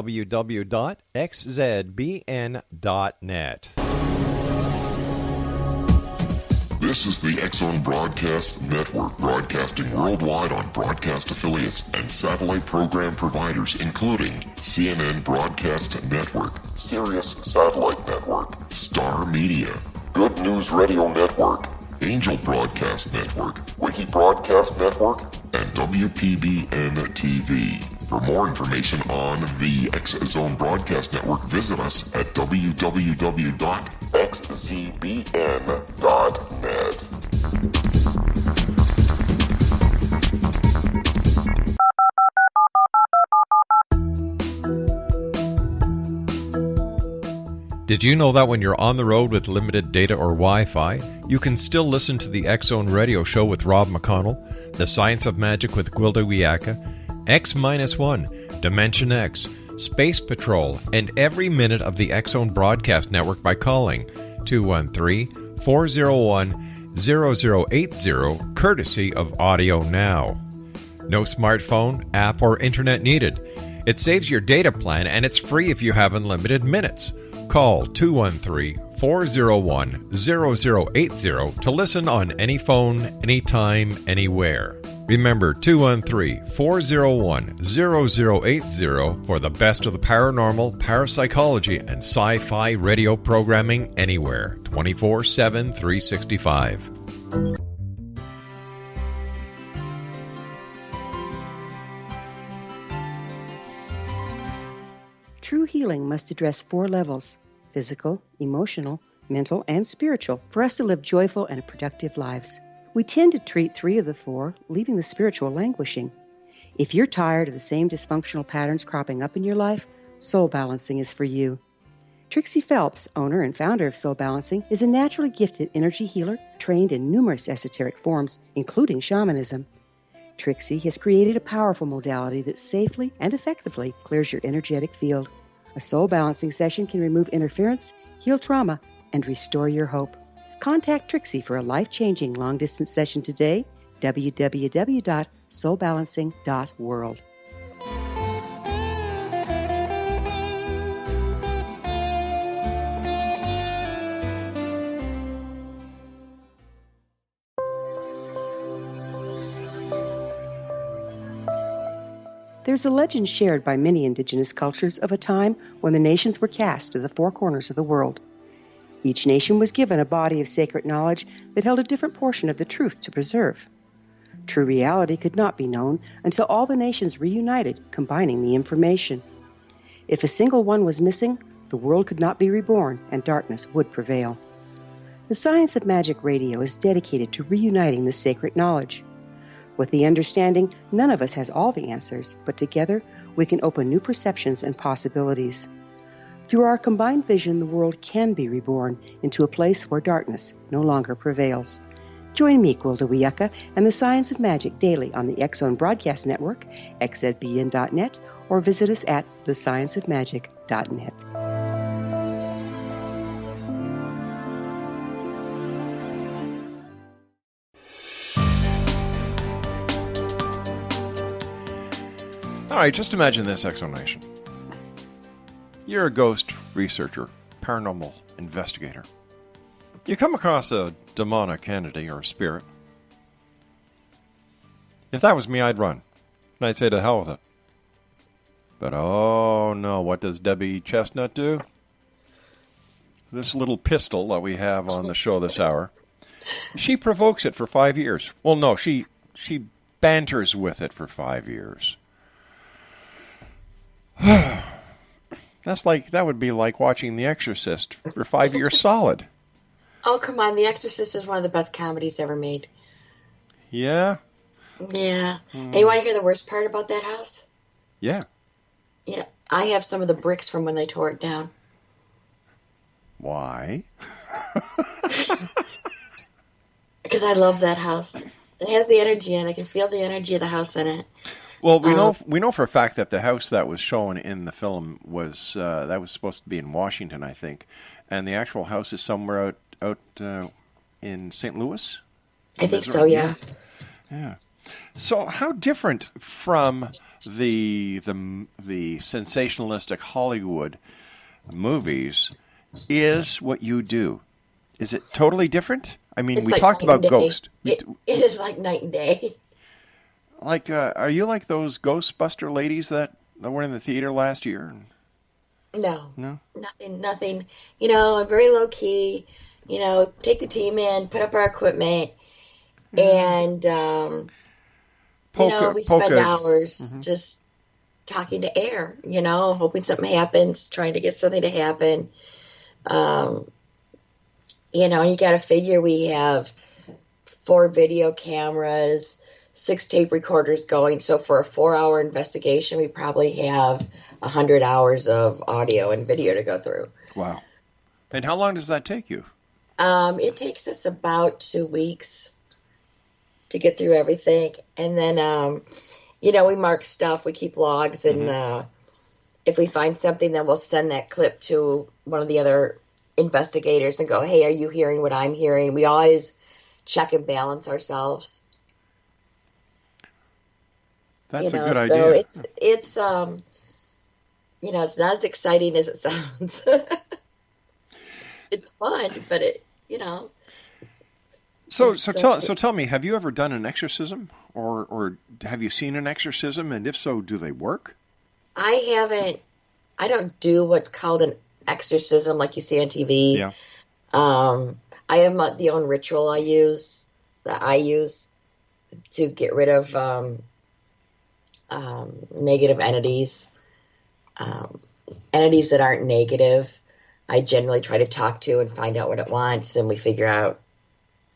S1: This is the X-Zone Broadcast Network, broadcasting worldwide on broadcast affiliates and satellite program providers, including CNN Broadcast Network, Sirius Satellite Network, Star Media, Good News Radio Network, Angel Broadcast Network, Wiki Broadcast Network, and WPBN TV. For more information on the X Zone Broadcast Network, visit us at www.xzbn.net.
S5: Did you know that when you're on the road with limited data or Wi-Fi, you can still listen to the X-Zone Radio Show with Rob McConnell, The Science of Magic with Gwilda Wiyaka, X-1, Dimension X, Space Patrol, and every minute of the X-Zone Broadcast Network by calling 213-401-0080, courtesy of Audio Now. No smartphone, app, or internet needed. It saves your data plan, and it's free if you have unlimited minutes. Call 213-401-0080 to listen on any phone, anytime, anywhere. Remember 213-401-0080 for the best of the paranormal, parapsychology, and sci-fi radio programming anywhere, 24/7, 365.
S10: True healing must address 4 levels: physical, emotional, mental, and spiritual, for us to live joyful and productive lives. We tend to treat 3 of the 4, leaving the spiritual languishing. If you're tired of the same dysfunctional patterns cropping up in your life, Soul Balancing is for you. Trixie Phelps, owner and founder of Soul Balancing, is a naturally gifted energy healer trained in numerous esoteric forms, including shamanism. Trixie has created a powerful modality that safely and effectively clears your energetic field. A soul balancing session can remove interference, heal trauma, and restore your hope. Contact Trixie for a life-changing long-distance session today, www.soulbalancing.world. There's a legend shared by many indigenous cultures of a time when the nations were cast to the 4 corners of the world. Each nation was given a body of sacred knowledge that held a different portion of the truth to preserve. True reality could not be known until all the nations reunited, combining the information. If a single one was missing, the world could not be reborn and darkness would prevail. The Science of Magic Radio is dedicated to reuniting the sacred knowledge. With the understanding, none of us has all the answers, but together we can open new perceptions and possibilities. Through our combined vision, the world can be reborn into a place where darkness no longer prevails. Join me, Gwilda Wiyaka, and the Science of Magic daily on the X-Zone Broadcast Network, xzbn.net, or visit us at thescienceofmagic.net.
S5: All right, just imagine this, Exonation. You're a ghost researcher, paranormal investigator. You come across a demonic entity or a spirit. If that was me, I'd run. And I'd say to hell with it. But oh no, what does Debi Chestnut do? This little pistol that we have on the show this hour, she provokes it for 5 years. Well, no, she banters with it for 5 years. That would be like watching The Exorcist for 5 years solid.
S6: Oh, come on. The Exorcist is one of the best comedies ever made.
S5: Yeah?
S6: Yeah. And you want to hear the worst part about that house?
S5: Yeah.
S6: Yeah. I have some of the bricks from when they tore it down.
S5: Why?
S6: Because I love that house. It has the energy in it. I can feel the energy of the house in it.
S5: Well, we know for a fact that the house that was shown in the film was that was supposed to be in Washington, I think, and the actual house is somewhere out in St. Louis.
S6: I think so. Yeah.
S5: Yeah. So, how different from the sensationalistic Hollywood movies is what you do? Is it totally different? I mean,
S6: It's
S5: we
S6: like
S5: talked
S6: night
S5: about
S6: and day.
S5: Ghost.
S6: It is like night and day.
S5: Like, are you like those Ghostbuster ladies that were in the theater last year?
S6: No.
S5: No?
S6: Nothing. You know, I'm very low key. take the team in, put up our equipment, and we spend hours just talking to air, hoping something happens, trying to get something to happen. And you got to figure we have 4 video cameras, 6 tape recorders going. So for a 4-hour investigation, we probably have 100 hours of audio and video to go through.
S5: Wow. And how long does that take you?
S6: It takes us about 2 weeks to get through everything. And then, we mark stuff, we keep logs, and if we find something, then we'll send that clip to one of the other investigators and go, hey, are you hearing what I'm hearing? We always check and balance ourselves.
S5: That's a good
S6: so
S5: idea.
S6: So it's not as exciting as it sounds. It's fun, but
S5: So tell me, have you ever done an exorcism, or have you seen an exorcism, and if so, do they work?
S6: I haven't. I don't do what's called an exorcism like you see on TV.
S5: Yeah.
S6: I have the own ritual I use to get rid of negative entities, entities that aren't negative. I generally try to talk to and find out what it wants, and we figure out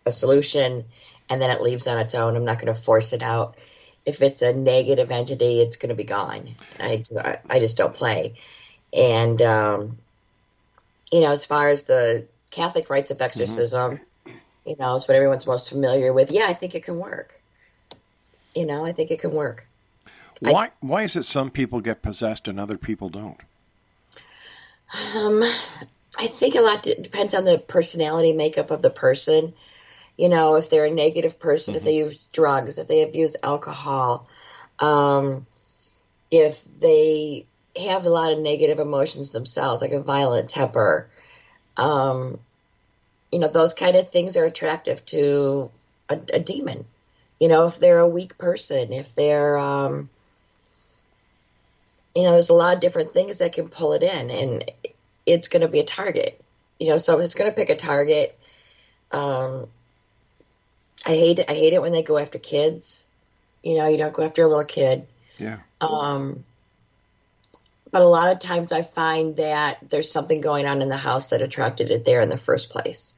S6: a solution, and then it leaves on its own. I'm not going to force it out. If it's a negative entity, it's going to be gone. I just don't play. And, as far as the Catholic rites of exorcism, it's what everyone's most familiar with. Yeah, I think it can work. I think it can work.
S5: Why is it some people get possessed and other people don't?
S6: I think a lot depends on the personality makeup of the person. If they're a negative person, if they use drugs, if they abuse alcohol, if they have a lot of negative emotions themselves, like a violent temper, those kind of things are attractive to a demon. If they're a weak person, if they're, there's a lot of different things that can pull it in, and it's going to be a target. So it's going to pick a target. I hate it when they go after kids. You don't go after a little kid.
S5: Yeah.
S6: But a lot of times I find that there's something going on in the house that attracted it there in the first place.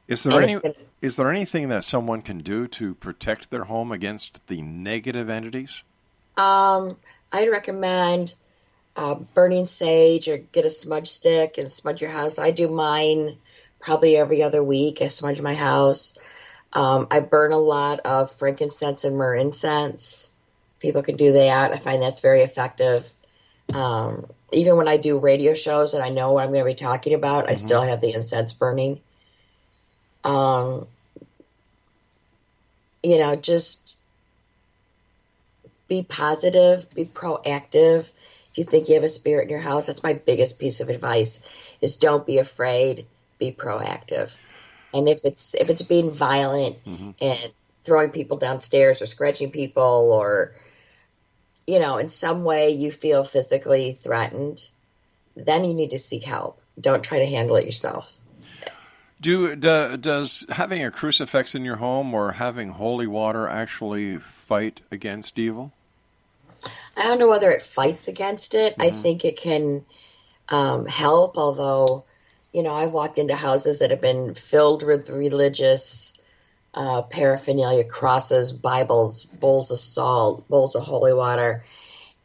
S5: Is there anything that someone can do to protect their home against the negative entities?
S6: I'd recommend burning sage, or get a smudge stick and smudge your house. I do mine probably every other week. I smudge my house. I burn a lot of frankincense and myrrh incense. People can do that. I find that's very effective. Even when I do radio shows and I know what I'm going to be talking about, I still have the incense burning. Just be positive, be proactive. If you think you have a spirit in your house, that's my biggest piece of advice, is don't be afraid, be proactive. And if it's being violent and throwing people downstairs or scratching people, or, in some way you feel physically threatened, then you need to seek help. Don't try to handle it yourself.
S5: Does having a crucifix in your home or having holy water actually fight against evil?
S6: I don't know whether it fights against it. I think it can help, although, I've walked into houses that have been filled with religious paraphernalia, crosses, Bibles, bowls of salt, bowls of holy water,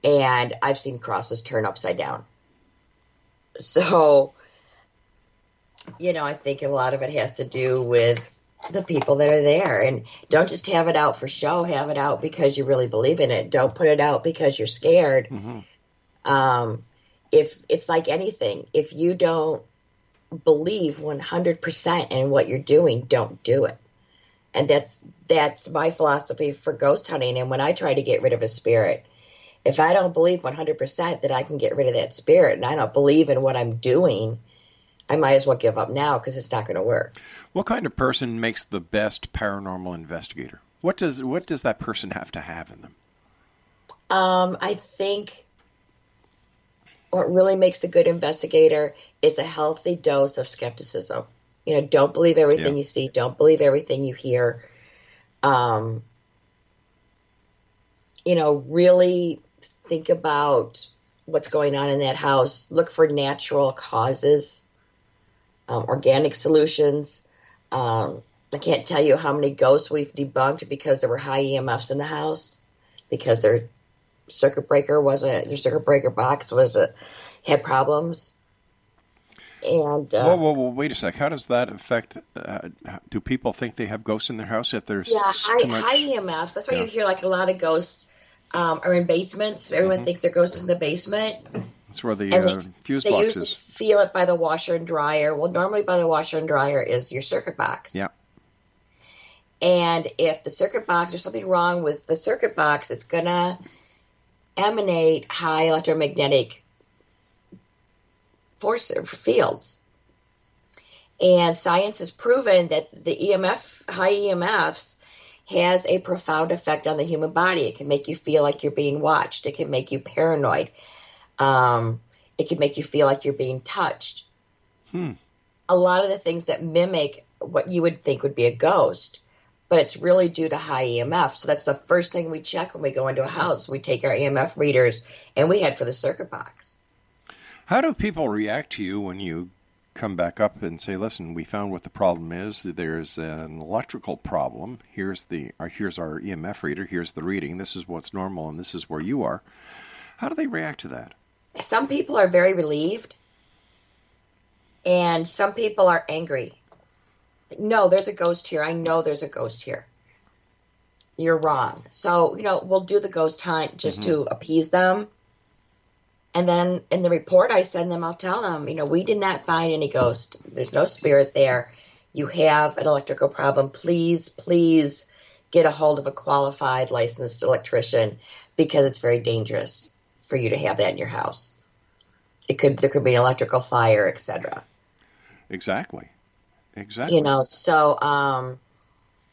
S6: and I've seen crosses turn upside down. So, I think a lot of it has to do with the people that are there. And don't just have it out for show. Have it out because you really believe in it. Don't put it out because you're scared. If it's like anything, if you don't believe 100% in what you're doing, don't do it. And that's my philosophy for ghost hunting. And when I try to get rid of a spirit, if I don't believe 100% that I can get rid of that spirit, and I don't believe in what I'm doing, I might as well give up now, because it's not going to work.
S5: What kind of person makes the best paranormal investigator? What does that person have to have in them?
S6: I think what really makes a good investigator is a healthy dose of skepticism. You know, don't believe everything you see. Don't believe everything you hear. You know, really think about what's going on in that house. Look for natural causes, organic solutions. I can't tell you how many ghosts we've debunked because there were high EMFs in the house, because their circuit breaker box had problems. And
S5: whoa, wait a sec. How does that affect? Do people think they have ghosts in their house if there's
S6: high EMFs? That's why you hear like a lot of ghosts are in basements. Everyone thinks their ghost is in the basement.
S5: That's where the fuse
S6: they
S5: box
S6: usually
S5: is.
S6: Feel it by the washer and dryer. Well, normally by the washer and dryer is your circuit box.
S5: Yeah.
S6: And if the circuit box, there's something wrong with the circuit box, it's gonna emanate high electromagnetic fields. And science has proven that the high EMFs has a profound effect on the human body. It can make you feel like you're being watched. It can make you paranoid. It can make you feel like you're being touched. A lot of the things that mimic what you would think would be a ghost, but it's really due to high EMF. So that's the first thing we check when we go into a house. We take our EMF readers and we head for the circuit box.
S5: How do people react to you when you come back up and say, listen, we found what the problem is. There's an electrical problem. Here's our EMF reader. Here's the reading. This is what's normal, and this is where you are. How do they react to that?
S6: Some people are very relieved, and some people are angry. No, there's a ghost here. I know there's a ghost here. You're wrong. So, we'll do the ghost hunt just to appease them. And then in the report I send them, I'll tell them, we did not find any ghost. There's no spirit there. You have an electrical problem. Please, please get a hold of a qualified licensed electrician, because it's very dangerous for you to have that in your house. There could be an electrical fire, etc.
S5: Exactly.
S6: So, I'm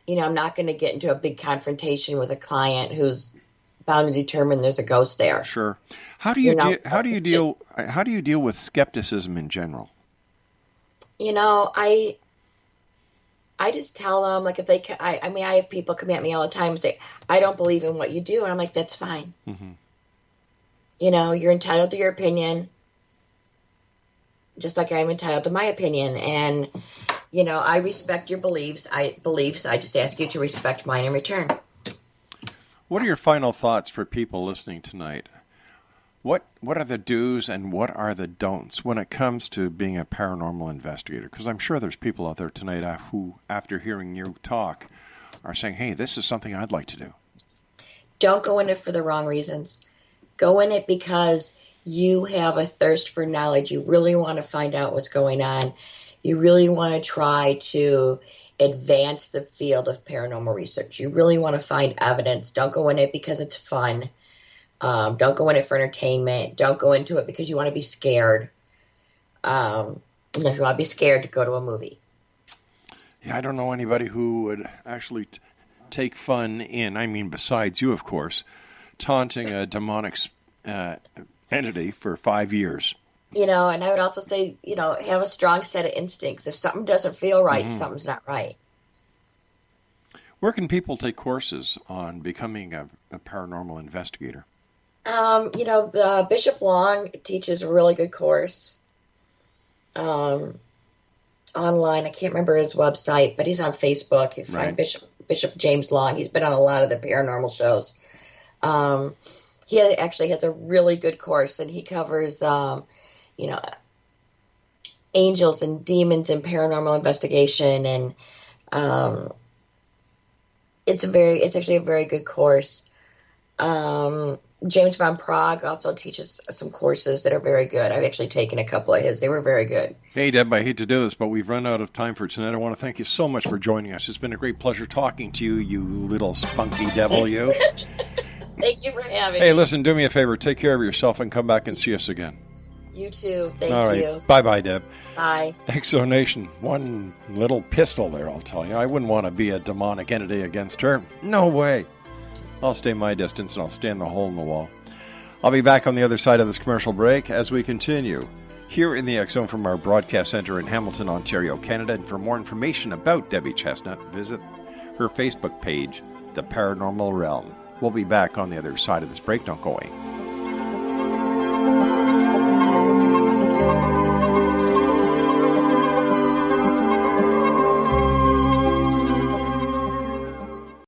S6: not going to get into a big confrontation with a client who's bound to determine there's a ghost there.
S5: Sure. How do you deal with skepticism in general?
S6: I just tell them, like, if they I have people come at me all the time and say, I don't believe in what you do, and I'm like, that's fine. You're entitled to your opinion, just like I'm entitled to my opinion, and I respect your beliefs. I just ask you to respect mine in return.
S5: What are your final thoughts for people listening tonight? What are the do's and what are the don'ts when it comes to being a paranormal investigator? Because I'm sure there's people out there tonight who, after hearing you talk, are saying, hey, this is something I'd like to do.
S6: Don't go in it for the wrong reasons. Go in it because you have a thirst for knowledge. You really want to find out what's going on. You really want to try to advance the field of paranormal research. You really want to find evidence. Don't go in it because it's fun. Don't go in it for entertainment. Don't go into it because you want to be scared. If you want to be scared, to go to a movie.
S5: Yeah, I don't know anybody who would actually take fun in, besides you, of course, taunting a demonic entity for 5 years.
S6: And I would also say, have a strong set of instincts. If something doesn't feel right, something's not right.
S5: Where can people take courses on becoming a paranormal investigator?
S6: The Bishop Long teaches a really good course online. I can't remember his website, but he's on Facebook. You find Bishop James Long. He's been on a lot of the paranormal shows. He actually has a really good course, and he covers, angels and demons and paranormal investigation, and it's actually a very good course. James Van Prague also teaches some courses that are very good. I've actually taken a couple of his. They were very good.
S5: Hey, Deb, I hate to do this, but we've run out of time for tonight. I want to thank you so much for joining us. It's been a great pleasure talking to you, you little spunky devil, you.
S6: Thank you for having me.
S5: Hey, listen, do me a favor. Take care of yourself and come back and see us again.
S6: You too. Thank
S5: All right.
S6: you.
S5: Bye-bye, Deb.
S6: Bye.
S5: Exonation. One little pistol there, I'll tell you. I wouldn't want to be a demonic entity against her. No way. I'll stay my distance, and I'll stay in the hole in the wall. I'll be back on the other side of this commercial break as we continue here in the X Zone from our broadcast center in Hamilton, Ontario, Canada. And for more information about Debi Chestnut, visit her Facebook page, The Paranormal Realm. We'll be back on the other side of this break. Don't go away.